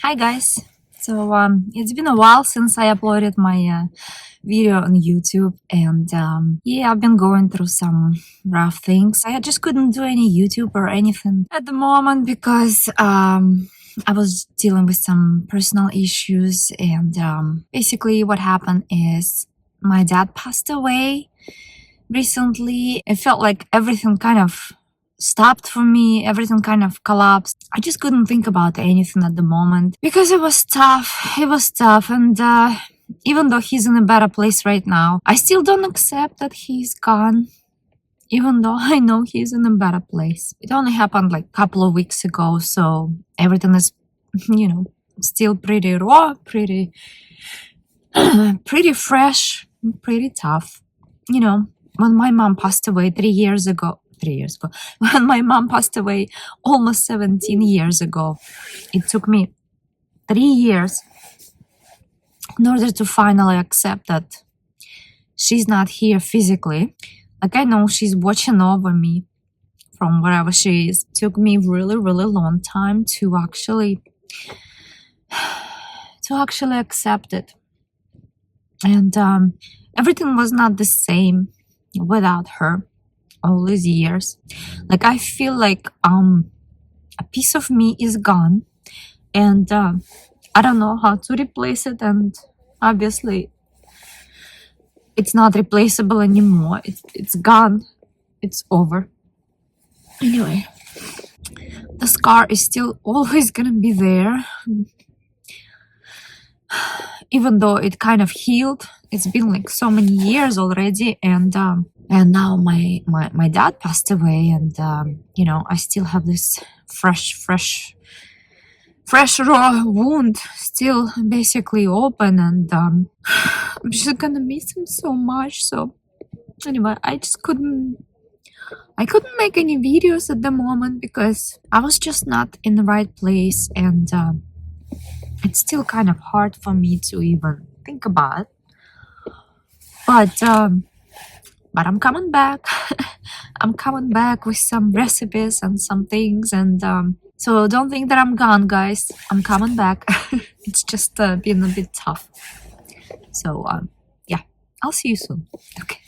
Hi guys. So it's been a while since I uploaded my video on YouTube, and yeah, I've been going through some rough things. I just couldn't do any YouTube or anything at the moment because I was dealing with some personal issues, and basically what happened is my dad passed away recently. It felt like everything kind of stopped for me, everything kind of collapsed. I just couldn't think about anything at the moment because it was tough. It was tough, and even though he's in a better place right now, I still don't accept that he's gone, even though I know he's in a better place. It only happened like a couple of weeks ago, so everything is, still pretty raw, pretty pretty fresh, pretty tough. When my mom passed away 3 years ago, when my mom passed away almost 17 years ago, it took me 3 years in order to finally accept that she's not here physically. Like, I know she's watching over me from wherever she is. It took me really, really long time to actually accept it. And everything was not the same without her all these years. Like, I feel like a piece of me is gone, and I don't know how to replace it, and obviously it's not replaceable anymore. It's gone. It's over. Anyway, the scar is still always gonna be there, even though it kind of healed. It's been like so many years already, and now my dad passed away, and I still have this fresh raw wound still basically open, and I'm just gonna miss him so much. So anyway, I couldn't make any videos at the moment because I was just not in the right place, and it's still kind of hard for me to even think about. But I'm coming back. I'm coming back with some recipes and some things, and so don't think that I'm gone, guys. I'm coming back. It's just been a bit tough. So yeah, I'll see you soon. Okay.